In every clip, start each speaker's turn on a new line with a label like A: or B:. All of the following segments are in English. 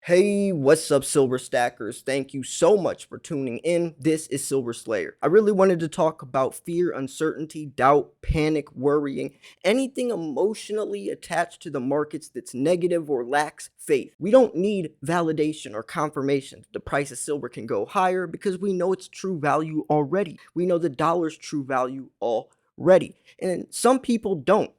A: Hey, what's up, Silver Stackers? Thank you so much for tuning in. This is Silver Slayer. I really wanted to talk about fear, uncertainty, doubt, panic, worrying, anything emotionally attached to the markets that's negative or lacks faith. We don't need validation or confirmation that the price of silver can go higher because we know its true value already. We know the dollar's true value already. And some people don't.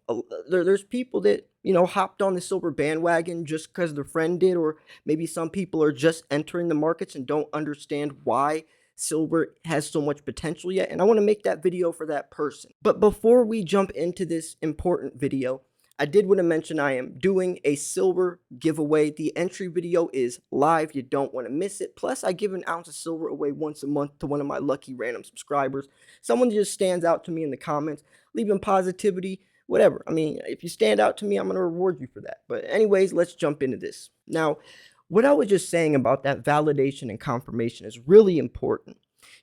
A: There's people that, hopped on the silver bandwagon just because their friend did, or maybe some people are just entering the markets and don't understand why silver has so much potential yet. And I want to make that video for that person. But before we jump into this important video, I did want to mention I am doing a silver giveaway. The entry video is live. You don't want to miss it. Plus, I give an ounce of silver away once a month to one of my lucky random subscribers. Someone just stands out to me in the comments, leaving positivity, whatever. I mean, if you stand out to me, I'm going to reward you for that. But anyways, let's jump into this. Now, what I was just saying about that validation and confirmation is really important.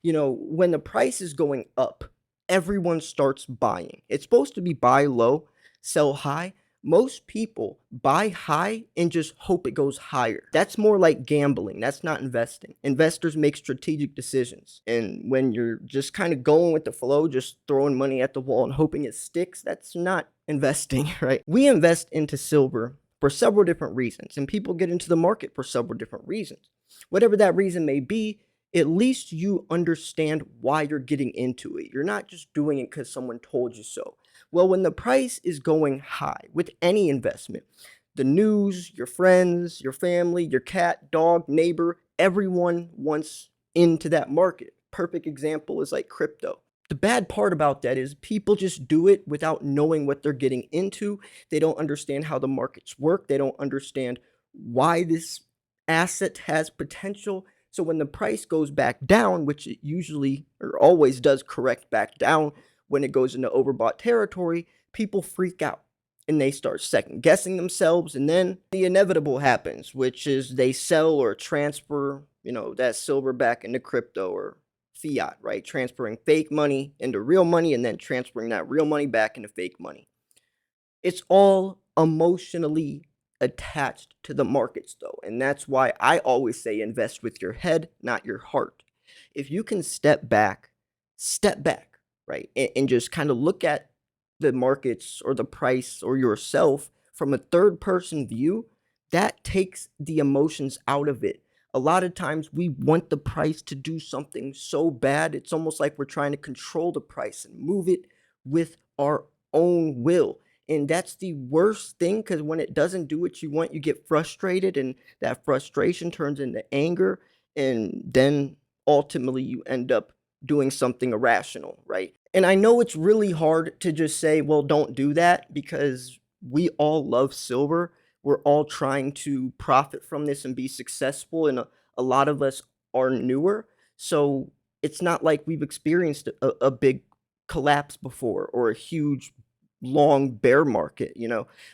A: When the price is going up, everyone starts buying. It's supposed to be buy low, sell high. Most people buy high and just hope it goes higher. That's more like gambling. That's not investing. Investors make strategic decisions. And when you're just kind of going with the flow, just throwing money at the wall and hoping it sticks, that's not investing, right? We invest into silver for several different reasons, and people get into the market for several different reasons. Whatever that reason may be, at least you understand why you're getting into it. You're not just doing it because someone told you so. Well, when the price is going high with any investment, the news, your friends, your family, your cat, dog, neighbor, everyone wants into that market. Perfect example is like crypto. The bad part about that is people just do it without knowing what they're getting into. They don't understand how the markets work. They don't understand why this asset has potential. So when the price goes back down, which it usually or always does correct back down when it goes into overbought territory, people freak out and they start second guessing themselves. And then the inevitable happens, which is they sell or transfer, that silver back into crypto or fiat, right? Transferring fake money into real money and then transferring that real money back into fake money. It's all emotionally attached to the markets, though. And that's why I always say invest with your head, not your heart. If you can step back, right? And just kind of look at the markets or the price or yourself from a third person view, that takes the emotions out of it. A lot of times we want the price to do something so bad, it's almost like we're trying to control the price and move it with our own will. And that's the worst thing because when it doesn't do what you want, you get frustrated, and that frustration turns into anger. And then ultimately, you end up doing something irrational, right? And I know it's really hard to just say, well, don't do that because we all love silver. We're all trying to profit from this and be successful. And a lot of us are newer. So it's not like we've experienced a big collapse before or a huge long bear market.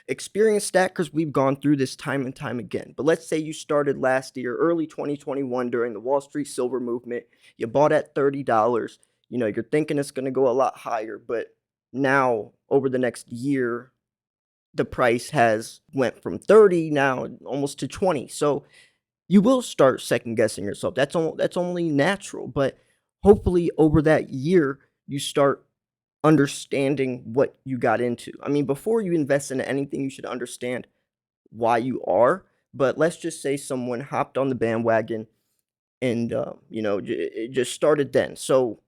A: Experienced stackers, we've gone through this time and time again. But let's say you started last year, early 2021, during the Wall Street silver movement. You bought at $30. You're thinking it's going to go a lot higher, but now over the next year, the price has went from 30 now almost to 20. So you will start second guessing yourself. That's only natural, but hopefully over that year you start understanding what you got into. I mean, before you invest into anything, you should understand why you are. But let's just say someone hopped on the bandwagon and it just started then. So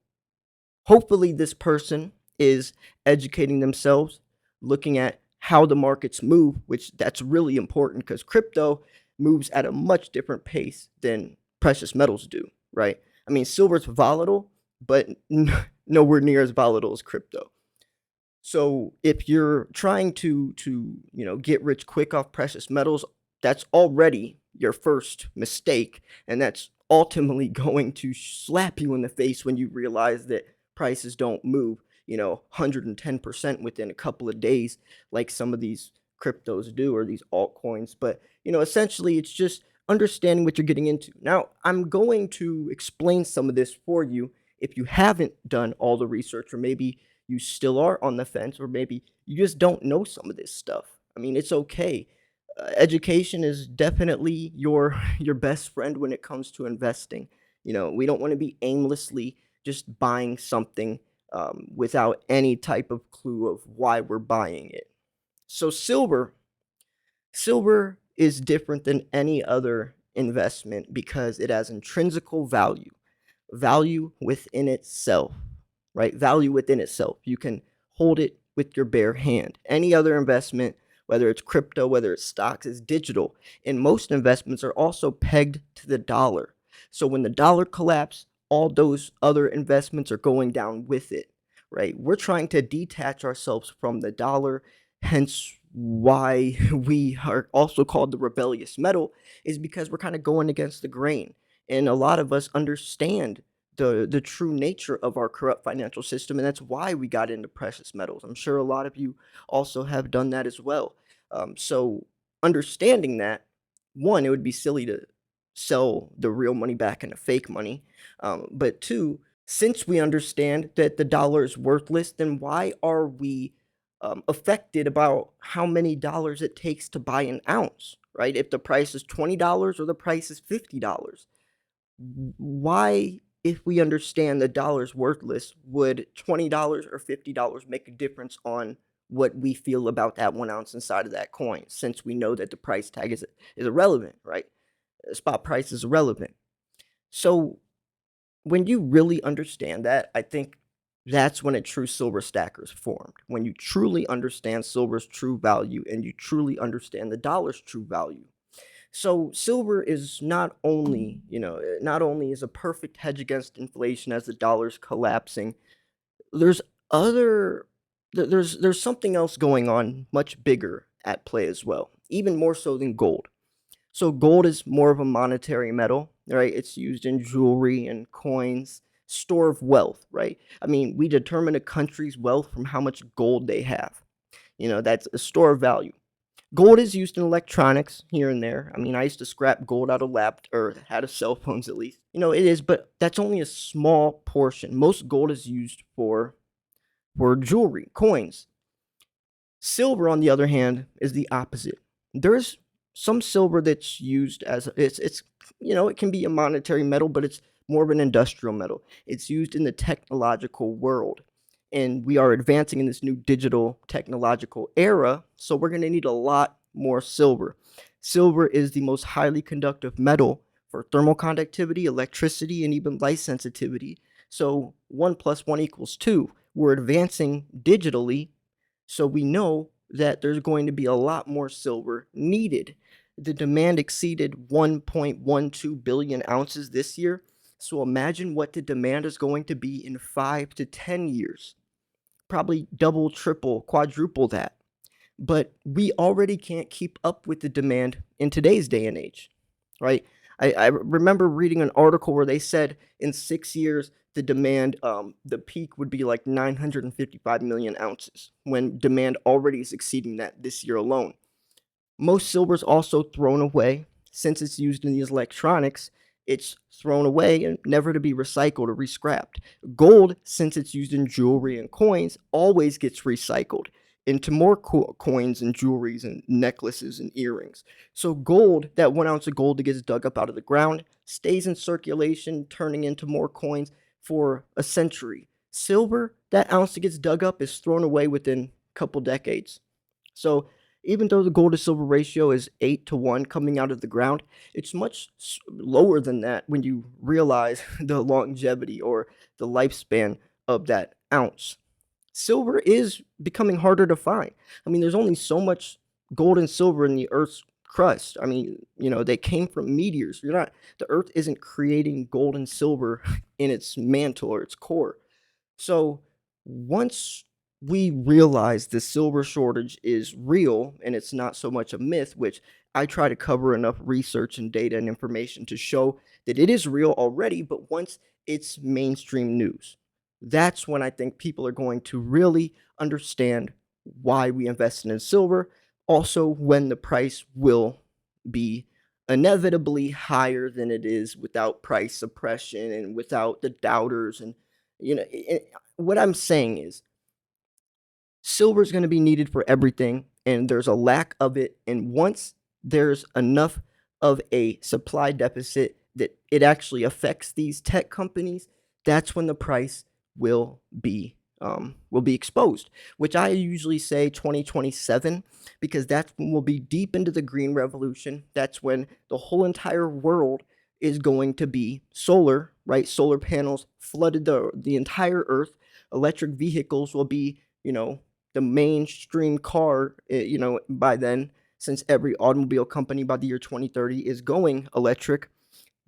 A: hopefully this person is educating themselves, looking at how the markets move, which that's really important because crypto moves at a much different pace than precious metals do, right? I mean, silver's volatile, but nowhere near as volatile as crypto. So if you're trying to get rich quick off precious metals, that's already your first mistake, and that's ultimately going to slap you in the face when you realize that prices don't move 110% within a couple of days like some of these cryptos do or these altcoins. But essentially it's just understanding what you're getting into. Now I'm going to explain some of this for you if you haven't done all the research, or maybe you still are on the fence, or maybe you just don't know some of this stuff. I mean, it's okay. Education is definitely your your best friend when it comes to investing. We don't want to be aimlessly just buying something without any type of clue of why we're buying it. So silver is different than any other investment because it has intrinsical value within itself, right? Value within itself. You can hold it with your bare hand. Any other investment, whether it's crypto, whether it's stocks, is digital. And most investments are also pegged to the dollar. So when the dollar collapses, all those other investments are going down with it, right? We're trying to detach ourselves from the dollar, hence why we are also called the rebellious metal, is because we're kind of going against the grain. And a lot of us understand the true nature of our corrupt financial system, and that's why we got into precious metals. I'm sure a lot of you also have done that as well. So understanding that, one, it would be silly to sell the real money back into fake money. But two, since we understand that the dollar is worthless, then why are we affected about how many dollars it takes to buy an ounce, right? If the price is $20 or the price is $50, why, if we understand the dollar's worthless, would $20 or $50 make a difference on what we feel about that 1 ounce inside of that coin, since we know that the price tag is irrelevant, right? Spot price is irrelevant. So when you really understand that, I think that's when a true silver stacker is formed. When you truly understand silver's true value and you truly understand the dollar's true value. So silver is not only is a perfect hedge against inflation as the dollar's collapsing, there's other there's something else going on much bigger at play as well, even more so than gold. So gold is more of a monetary metal, right? It's used in jewelry and coins, store of wealth, right? I mean, we determine a country's wealth from how much gold they have. That's a store of value. Gold is used in electronics here and there. I mean, I used to scrap gold out of or out of cell phones at least. It is, but that's only a small portion. Most gold is used for jewelry, coins. Silver, on the other hand, is the opposite. There's some silver that's used as it can be a monetary metal, but it's more of an industrial metal. It's used in the technological world. And we are advancing in this new digital technological era, so we're going to need a lot more silver. Silver is the most highly conductive metal for thermal conductivity, electricity, and even light sensitivity. So 1 plus 1 equals 2. We're advancing digitally, so we know that there's going to be a lot more silver needed. The demand exceeded 1.12 billion ounces this year. So imagine what the demand is going to be in 5 to 10 years. Probably double, triple, quadruple that. But we already can't keep up with the demand in today's day and age, right? I remember reading an article where they said in 6 years, the demand, the peak would be like 955 million ounces, when demand already is exceeding that this year alone. Most silver is also thrown away. Since it's used in these electronics, it's thrown away and never to be recycled or rescrapped. Gold, since it's used in jewelry and coins, always gets recycled into more coins and jewelries and necklaces and earrings. So gold, that 1 ounce of gold that gets dug up out of the ground, stays in circulation, turning into more coins for a century. Silver, that ounce that gets dug up is thrown away within a couple decades. So even though the gold to silver ratio is 8 to 1 coming out of the ground, it's much lower than that when you realize the longevity or the lifespan of that ounce. Silver is becoming harder to find. I mean, there's only so much gold and silver in the Earth's crust. I mean, they came from meteors. The Earth isn't creating gold and silver in its mantle or its core. So once we realize the silver shortage is real and it's not so much a myth, which I try to cover enough research and data and information to show that it is real already, but once it's mainstream news, that's when I think people are going to really understand why we invested in silver. Also, when the price will be inevitably higher than it is without price suppression and without the doubters. And what I'm saying is silver is going to be needed for everything, and there's a lack of it. And once there's enough of a supply deficit that it actually affects these tech companies, that's when the price will be exposed, which I usually say 2027, because that's when we'll be deep into the green revolution. That's when the whole entire world is going to be solar, right? Solar panels flooded the entire earth. Electric vehicles will be, the mainstream car, by then, since every automobile company by the year 2030 is going electric.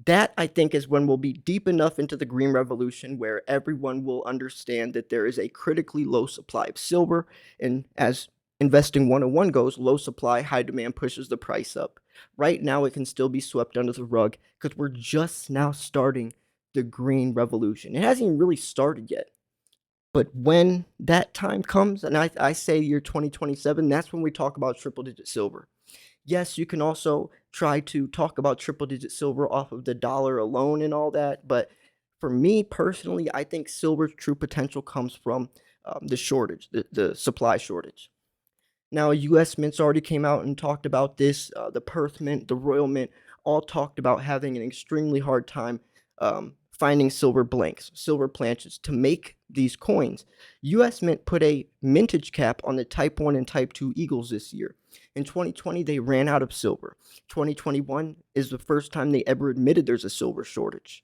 A: That, I think, is when we'll be deep enough into the green revolution where everyone will understand that there is a critically low supply of silver. And as investing 101 goes, low supply, high demand pushes the price up. Right now, it can still be swept under the rug because we're just now starting the green revolution. It hasn't even really started yet. But when that time comes, and I say year 2027, that's when we talk about triple digit silver. Yes, you can also try to talk about triple digit silver off of the dollar alone and all that, but for me personally, I think silver's true potential comes from the shortage, the supply shortage. Now, U.S. Mint's already came out and talked about this. The Perth Mint, the Royal Mint, all talked about having an extremely hard time finding silver blanks, silver planches to make these coins. U.S. Mint put a mintage cap on the Type 1 and Type 2 Eagles this year. In 2020, they ran out of silver. 2021 is the first time they ever admitted there's a silver shortage.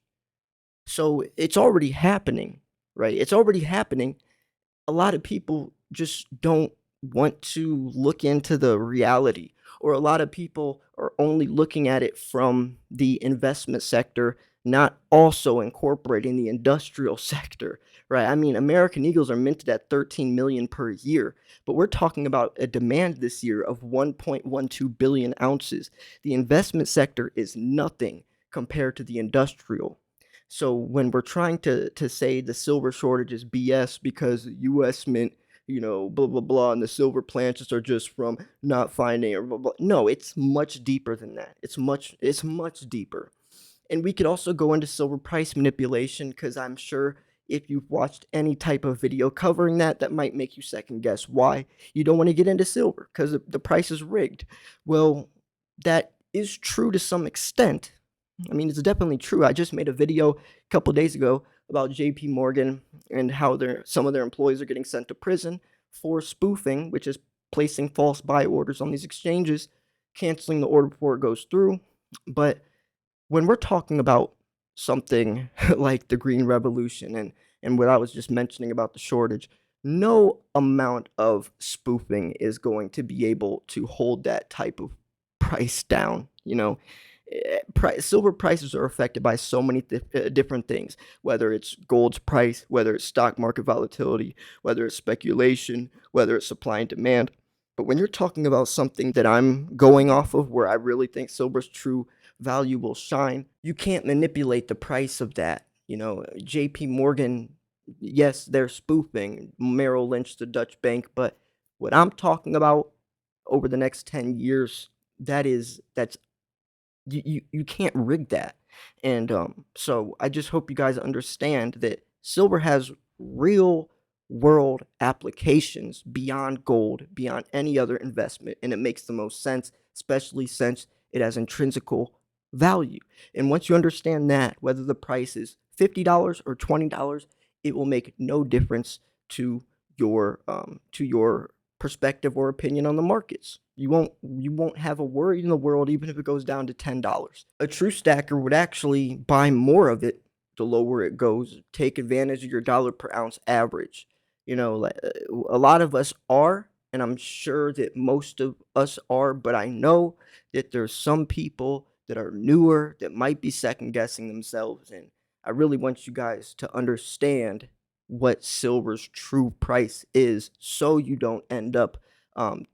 A: So it's already happening, right? It's already happening. A lot of people just don't want to look into the reality, or a lot of people are only looking at it from the investment sector, not also incorporating the industrial sector, right? I mean, American Eagles are minted at 13 million per year, but we're talking about a demand this year of 1.12 billion ounces. The investment sector is nothing compared to the industrial. So when we're trying to say the silver shortage is BS because the U.S. Mint, blah blah blah, and the silver planches are just from not finding it, blah, blah. No, it's much deeper than that. It's much deeper. And we could also go into silver price manipulation because I'm sure if you've watched any type of video covering that, that might make you second guess why you don't want to get into silver because the price is rigged. Well, that is true to some extent. I mean, it's definitely true. I just made a video a couple days ago about JP Morgan and how some of their employees are getting sent to prison for spoofing, which is placing false buy orders on these exchanges, canceling the order before it goes through. But when we're talking about something like the green revolution and what I was just mentioning about the shortage, no amount of spoofing is going to be able to hold that type of price down. Silver prices are affected by so many different things, whether it's gold's price, whether it's stock market volatility, whether it's speculation, whether it's supply and demand. But when you're talking about something that I'm going off of where I really think silver's true value will shine, you can't manipulate the price of that. JP Morgan, yes, they're spoofing Merrill Lynch, the Dutch bank, but what I'm talking about over the next 10 years, that's you can't rig that. And so I just hope you guys understand that silver has real world applications beyond gold, beyond any other investment, and it makes the most sense, especially since it has intrinsical value. And once you understand that, whether the price is $50 or $20, it will make no difference to your perspective or opinion on the markets. You won't have a worry in the world even if it goes down to $10. A true stacker would actually buy more of it the lower it goes, take advantage of your dollar per ounce average. A lot of us are, and I'm sure that most of us are, but I know that there's some people that are newer that might be second guessing themselves, and I really want you guys to understand what silver's true price is so you don't end up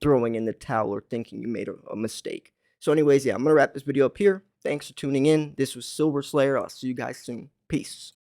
A: throwing in the towel or thinking you made a mistake. So anyways, yeah, I'm going to wrap this video up here. Thanks for tuning in. This was Silver Slayer. I'll see you guys soon. Peace.